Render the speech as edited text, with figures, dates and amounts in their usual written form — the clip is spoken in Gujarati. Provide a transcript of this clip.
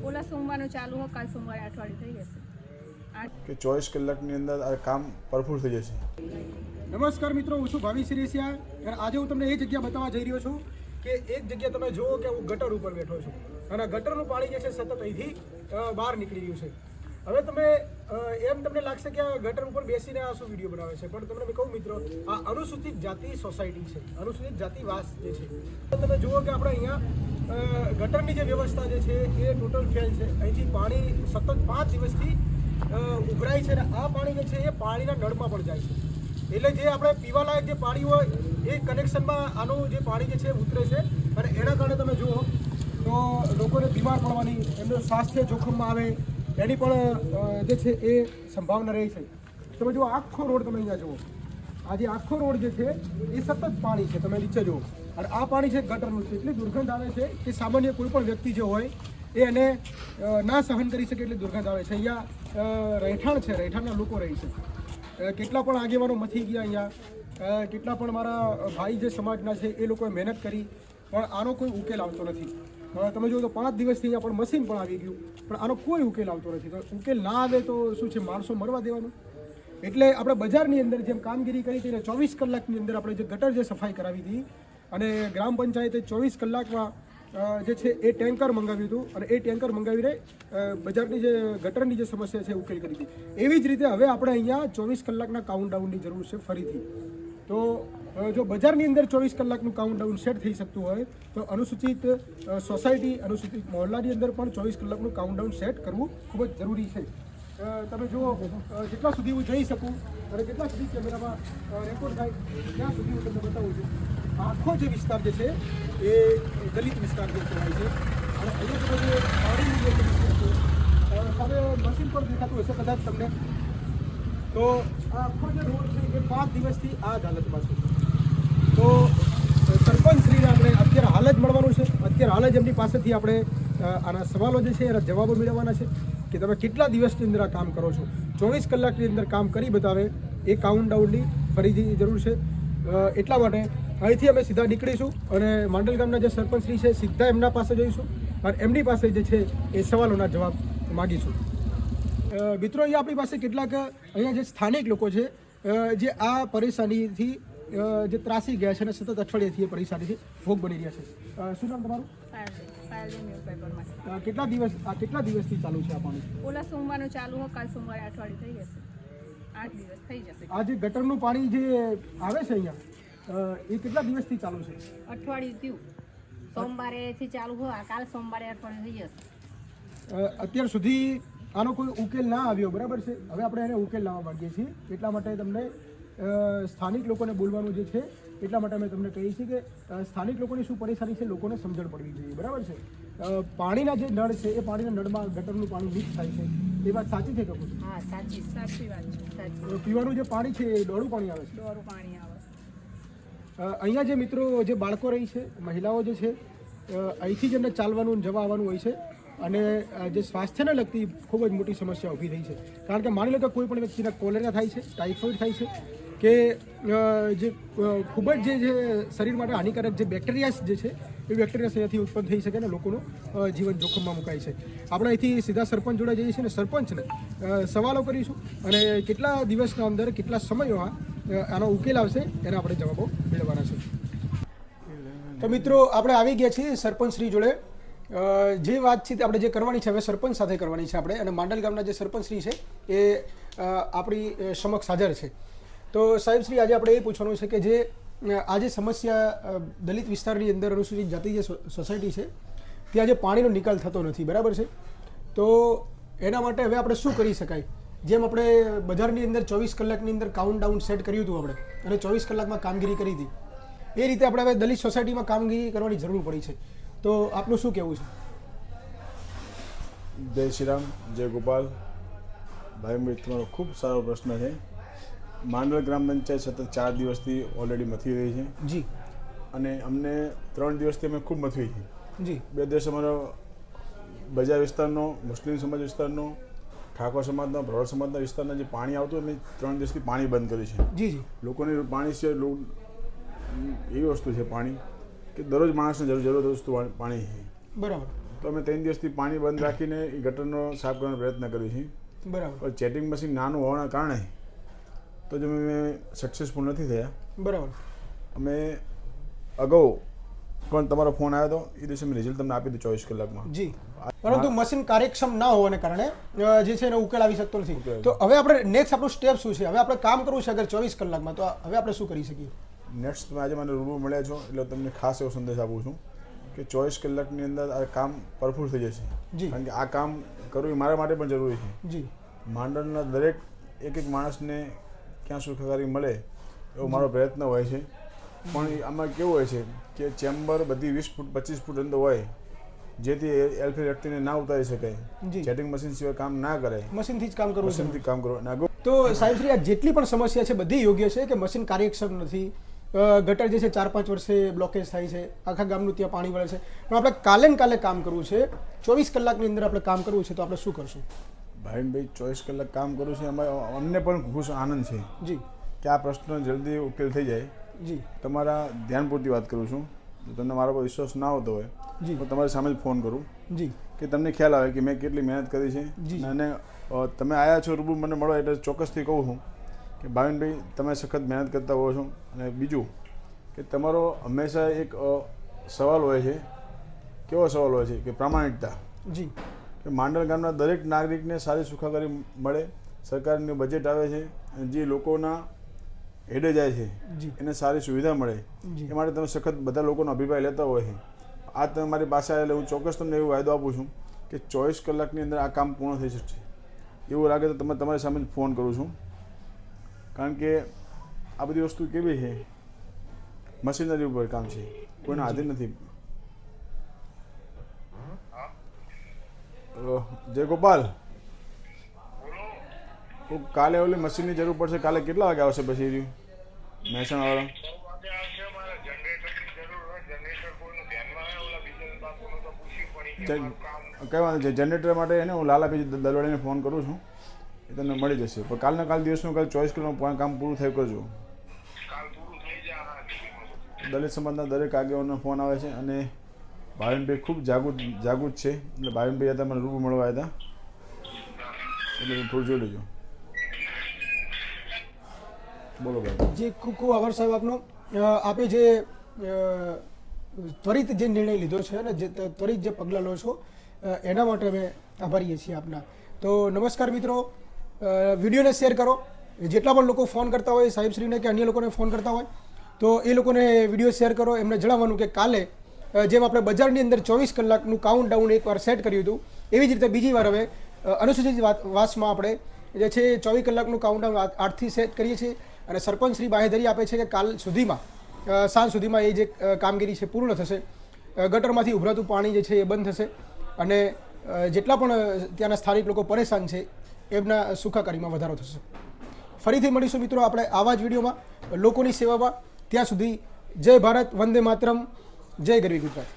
ઓલા સોમવારનું ચાલુ હોય, કાલ સોમવારે અઠવાડિયું થઈ જશે કે 24 કલાકની અંદર આ કામ પરફુલ થઈ જશે। નમસ્કાર મિત્રો, હું છું ભાવિ સિરેસિયા અને આજે હું તમને એ જગ્યા બતાવવા જઈ રહ્યો છું કે એક જગ્યા તમે જુઓ કે હું ગટર ઉપર બેઠો છું અને ગટરનું પાણી જે છે સતત અહીંથી બહાર નીકળી રહ્યું છે। હવે તમે તમને લાગશે કે આ ગટર ઉપર બેસીને આ શું વિડીયો બનાવે છે, પણ તમને મેં કહું મિત્રો, આ અનુસૂચિત જાતિ સોસાયટી છે, અનુસૂચિત જાતિવાસ જે છે। તમે જુઓ કે આપણે અહીંયા ગટરની જે વ્યવસ્થા જે છે એ ટોટલ ફેલ છે। અહીંથી પાણી સતત 5 દિવસથી ઉભરાય છે અને આ પાણી જે છે એ પાણીના નળમાં પણ જાય છે। એટલે જે આપણે પીવાલાયક જે પાણી હોય એ કનેક્શનમાં આનું જે પાણી જે છે ઉતરે છે અને એના કારણે તમે જુઓ તો લોકોને બીમાર પડવાની, એમનું સ્વાસ્થ્ય જોખમમાં આવે એની પણ જે છે એ સંભાવના રહે છે। તમે જુઓ આખો રોડ, તમે અહીંયા જુઓ, આ જે આખો રોડ જે છે એ સતત પાણી છે, તમે નીચે જુઓ, અને આ પાણી છે ગટરનું છે। એટલી દુર્ગંધ આવે છે કે સામાન્ય કોઈ પણ વ્યક્તિ જે હોય એ એને ના સહન કરી શકે એટલી દુર્ગંધ આવે છે। અહીંયા રહેઠાણ છે, રહેઠાણના લોકો રહે છે, કેટલા પણ આગેવાનો મથી ગયા અહીંયા, કેટલા પણ મારા ભાઈ જે સમાજના છે એ લોકોએ મહેનત કરી, પણ આનો કોઈ ઉકેલ આવતો નથી। તમે જુઓ તો 5 દિવસથી અહીંયા પણ મશીન પણ આવી ગયું, પણ આનો કોઈ ઉકેલ આવતો નથી। તો ઉકેલ ના આવે તો શું છે, માણસો મરવા દેવાનું? એટલે આપણે બજારની અંદર જેમ કામગીરી કરી હતી, 24 કલાકની અંદર આપણે જે ગટર જે સફાઈ કરાવી હતી અને ગ્રામ પંચાયતે 24 કલાકમાં જે છે એ ટેન્કર મંગાવ્યું હતું અને એ ટેન્કર મંગાવીને બજારની જે ગટરની જે સમસ્યા છે એ ઉકેલ કરી હતી। એવી જ રીતે હવે આપણે અહીંયા 24 કલાકના કાઉન્ટડાઉનની જરૂર છે ફરીથી। તો જો બજારની અંદર 24 કલાકનું કાઉન્ટડાઉન સેટ થઈ શકતું હોય તો અનુસૂચિત સોસાયટી, અનુસૂચિત મહોલ્લાની અંદર પણ 24 કલાકનું કાઉન્ટડાઉન સેટ કરવું ખૂબ જ જરૂરી છે। તમે જુઓ, જેટલા સુધી હું જઈ શકું અને જેટલા સુધી કેમેરામાં રેકોર્ડ થાય ત્યાં સુધી હું તમને બતાવું છું। આખો જે વિસ્તાર જે છે એ દલિત વિસ્તાર જે કહેવાય છે અને અહીંયા તમે જે પાણીની જે સમસ્યા છે, હવે મશીન પર દેખાતું હશે કદાચ તમને, તો આ આખો જે રોડ છે એ 5 દિવસથી આ જ હાલતમાં છે। તો સરપંચશ્રીને આપણે અત્યારે હાલ જ મળવાનું છે, અત્યારે હાલ જ એમની પાસેથી આપણે આના સવાલો જે છે એના જવાબો મેળવવાના છે કે તમે કેટલા દિવસની અંદર આ કામ કરો છો। 24 કલાકની અંદર કામ કરી બતાવે એ કાઉન્ટડાઉનની ફરીથી જરૂર છે। એટલા માટે અહીંથી અમે સીધા નીકળીશું અને માંડલ ગામના જે સરપંચશ્રી છે સીધા એમના પાસે જઈશું અને એમની પાસે જે છે એ સવાલોના જવાબ માગીશું। મિત્રો, અહીંયા આપણી પાસે કેટલાક અહીંયા જે સ્થાનિક લોકો છે જે આ પરેશાનીથી જે ત્રાસી ગયા છે અને સતત અઠવાડિયાથી એ પરેશાનીથી ભોગ બની રહ્યા છે। શું નામ તમારું? કેટલા દિવસથી ચાલુ છે આ પાણી? ઓલા સોમવારનું ચાલુ હોય, કાલ સોમવારે અઠવાડિયું થઈ જશે, 8 દિવસ થઈ જશે। આ જે ગટરનું પાણી જે આવે છે અહીંયા એ કેટલા દિવસથી ચાલુ છે? અઠવાડિયું થયું, સોમવારેથી ચાલુ હોય, કાલ સોમવારે અઠવાડિયું થઈ જશે। અત્યાર સુધી આનો કોઈ ઉકેલ ના આવ્યો, બરાબર છે? હવે આપણે એને ઉકેલ લાવવા માંગીએ છીએ, એટલા માટે તમને સ્થાનિક લોકોને બોલવાનું જે છે એટલા માટે અમે તમને કહીએ છીએ કે સ્થાનિક લોકોની શું પરેશાની છે લોકોને સમજણ પડવી જોઈએ, બરાબર છે? પાણીના જે નળ છે એ પાણીના નળમાં ગટરનું પાણી લીક થાય છે, એ વાત સાચી છે કે ખોટી? હા, સાચી વાત છે। પીવાનું જે પાણી છે એ ડોળું પાણી આવે છે, ડોરું પાણી આવે છે। અહીંયા જે મિત્રો, જે બાળકો રહી છે, મહિલાઓ જે છે, અહીંથી જ એમને ચાલવાનું જવા આવવાનું હોય છે અને જે સ્વાસ્થ્યને લગતી ખૂબ જ મોટી સમસ્યા ઊભી થઈ છે। કારણ કે માની લો કે કોઈ પણ વ્યક્તિને કોલેરા થાય છે, ટાઇફોઇડ થાય છે કે જે ખૂબ જ જે શરીર માટે હાનિકારક જે બેક્ટેરિયાસ જે છે એ બેક્ટેરિયા અહીંયાથી ઉત્પન્ન થઈ શકે અને લોકોનું જીવન જોખમમાં મુકાય છે। આપણે અહીંથી સીધા સરપંચ જોડે જઈએ છીએ અને સરપંચને સવાલો કરીશું અને કેટલા દિવસના અંદર, કેટલા સમયમાં આનો ઉકેલ આવશે એના આપણે જવાબો મેળવવાના છે। તો મિત્રો, આપણે આવી ગયા છીએ સરપંચશ્રી જોડે। જે વાતચીત આપણે જે કરવાની છે હવે સરપંચ સાથે કરવાની છે આપણે, અને માંડલ ગામના જે સરપંચશ્રી છે એ આપણી સમક્ષ હાજર છે। તો સાહેબશ્રી, આજે આપણે એ પૂછવાનું છે કે જે આજે સમસ્યા દલિત વિસ્તારની અંદર અનુસૂચિત જાતિ જે સોસાયટી છે ત્યાં જે પાણીનો નિકાલ થતો નથી, બરાબર છે? તો એના માટે હવે આપણે શું કરી શકાય? જેમ આપણે બજારની અંદર 24 કલાકની અંદર કાઉન્ટડાઉન સેટ કર્યું હતું આપણે અને 24 કલાકમાં કામગીરી કરી હતી, એ રીતે આપણે હવે દલિત સોસાયટીમાં કામગીરી કરવાની જરૂર પડી છે। તો આપનું શું કહેવું છે? જય શ્રી રામ, જય ગોપાલ ભાઈ, તમારો ખૂબ સારો પ્રશ્ન છે। માંડલ ગ્રામ પંચાયત સતત 4 દિવસથી ઓલરેડી મથી રહી છે જી, અને અમને 3 દિવસથી અમે ખૂબ મથવી છે જી। 2 દિવસ અમારો બજાર વિસ્તારનો, મુસ્લિમ સમાજ વિસ્તારનો, ઠાકોર સમાજના, ભરવાડ સમાજના વિસ્તારના જે પાણી આવતું અમે 3 દિવસથી પાણી બંધ કર્યું છે। જી જી, લોકોને પાણી છે એવી વસ્તુ છે પાણી કે દરરોજ માણસને જરૂર વસ્તુ પાણી છે, બરાબર। તો અમે 3 દિવસથી પાણી બંધ રાખીને એ ગટરનો સાફ કરવાનો પ્રયત્ન કરીએ છીએ. બરાબર. પણ ચેટિંગ મશીન નાનું હોવાના કારણે તો જ અમે સક્સેસફુલ નથી થયા. બરાબર. અમે અગાઉ પણ તમારો ફોન આવ્યો હતો એ દિવસે મેં રિઝલ્ટ તમને આપી દીધું 24 કલાકમાં. જી, પરંતુ મશીન કાર્યક્ષમ ના હોવાને કારણે જે છે એનો ઉકેલ આવી શકતો નથી. તો હવે આપણે નેક્સ્ટ આપણું સ્ટેપ શું છે? હવે આપણે કામ કરવું છે અગર 24 કલાકમાં, તો હવે આપણે શું કરી શકીએ? નેક્સ્ટ તમે આજે મને રૂબરૂ મળ્યા છો એટલે તમને ખાસ એવો સંદેશ આપું છું કે 24 કલાકની અંદર આ કામ પરફુલ થઈ જશે. જી. કારણ કે આ કામ કરવું એ મારા માટે પણ જરૂરી છે. જી. માંડળના દરેક એક માણસને ક્યાં સુખાકારી મળે એવો મારો પ્રયત્ન હોય છે. પણ આમાં કેવું હોય છે કે ચેમ્બર બધી 20 ફૂટ 25 ફૂટ અંદર હોય, જેથી એલફી વ્યક્તિને ના ઉતારી શકાય. ચેટિંગ મશીન સિવાય કામ ના કરે, મશીનથી જ કામ કરવું. મશીનથી કામ કરવું. તો સાહેબ શ્રી, આ જેટલી પણ સમસ્યા છે બધી યોગ્ય છે કે મશીન કાર્યક્ષમ નથી, ગટર જે છે 4-5 વર્ષે બ્લોકેજ થાય છે, આખા ગામનું ત્યાં પાણી વળે છે, પણ આપણે કાલે ને કાલે કામ કરવું છે, 24 કલાકની અંદર આપણે કામ કરવું છે, તો આપણે શું કરશું? ભાઈ 24 કલાક કામ કરવું છે, એમાં અમને પણ ખુશ આનંદ છે જી કે આ પ્રશ્ન જલ્દી ઉકેલ થઈ જાય. જી. તમારા ધ્યાનપૂર્વક વાત કરું છું. જો તમને મારા પર વિશ્વાસ ના આવતો હોય જી તો તમારી સામે જ ફોન કરું જી કે તમને ખ્યાલ આવે કે મેં કેટલી મહેનત કરી છે. અને તમે આવ્યા છો રૂબરૂ મને મળો એટલે ચોક્કસથી કહું છું કે ભાવિનભાઈ તમે સખત મહેનત કરતા હોવ છો. અને બીજું કે તમારો હંમેશા એક સવાલ હોય છે. કેવો સવાલ હોય છે કે પ્રામાણિકતા. જી. કે માંડલ ગામના દરેક નાગરિકને સારી સુખાકારી મળે, સરકારનું બજેટ આવે છે અને જે લોકોના હેડે જાય છે એને સારી સુવિધા મળે, એ માટે તમે સખત બધા લોકોનો અભિપ્રાય લેતા હોય છે. આ તમે મારી પાસે આવેલા હું ચોક્કસ તમને એવો વાયદો આપું છું કે 24 કલાકની અંદર આ કામ પૂર્ણ થઈ શકશે. એવું લાગે તો તમે તમારી સામે જ ફોન કરું છું. કારણ કે આ બધી વસ્તુ કેવી છે, મશીનરી ઉપર કામ છે, કોઈના આધીન નથી. જય ગોપાલ, કાલે ઓલી મશીનની જરૂર પડશે. કાલે કેટલા વાગે આવશે પછી મહેસાણા વાળા? કઈ વાંધો છે, જનરેટર માટે એને હું લાલાભાઈ દલવાડીને ફોન કરું છું, એ તમને મળી જશે. પણ કાલના કાલ દિવસનું કાલ 24 કલાકનું કામ પૂરું થઈ કરજો. દલિત સમાજના દરેક આગેવાનનો ફોન આવે છે અને ભાવિનભાઈ ખૂબ જાગૃત છે. એટલે ભાવિનભાઈ હતા મને રૂબરૂ મળવા આવ્યા હતા, એટલે થોડું જોઈ લેજો. બોલો ભાઈ. જી, ખૂબ ખૂબ આભાર સાહેબ આપનો. આપે જે ત્વરિત જે નિર્ણય લીધો છે અને જે ત્વરિત જે પગલાં લો છો એના માટે અમે આભારીએ છીએ આપના. તો નમસ્કાર મિત્રો, વિડીયોને શેર કરો. જેટલા પણ લોકો ફોન કરતા હોય સાહેબશ્રીને કે અન્ય લોકોને ફોન કરતા હોય તો એ લોકોને વિડીયો શેર કરો. એમને જણાવવાનું કે કાલે જેમ આપણે બજારની અંદર 24 કલાકનું કાઉન્ટડાઉન એકવાર સેટ કર્યું હતું, એવી જ રીતે બીજી વાર હવે અનુસૂચિત વાસમાં આપણે જે છે 24 કલાકનું કાઉન્ટડાઉન 8થી સેટ કરીએ છીએ. અને સરપંચ શ્રી બાંહેધરી આપે છે કે કાલ સુધીમાં, સાંજ સુધીમાં એ જે કામગીરી છે પૂર્ણ થશે. ગટરમાંથી ઉભરાતું પાણી જે છે એ બંધ થશે અને જેટલા પણ ત્યાંના સ્થાનિક લોકો પરેશાન છે એમના સુખાકારીમાં વધારો થશે. ફરીથી મળીશું મિત્રો આપણે આવા જ વિડીયોમાં લોકોની સેવામાં. ત્યાં સુધી જય ભારત, વંદે માતરમ, જય ગરવી ગુજરાત.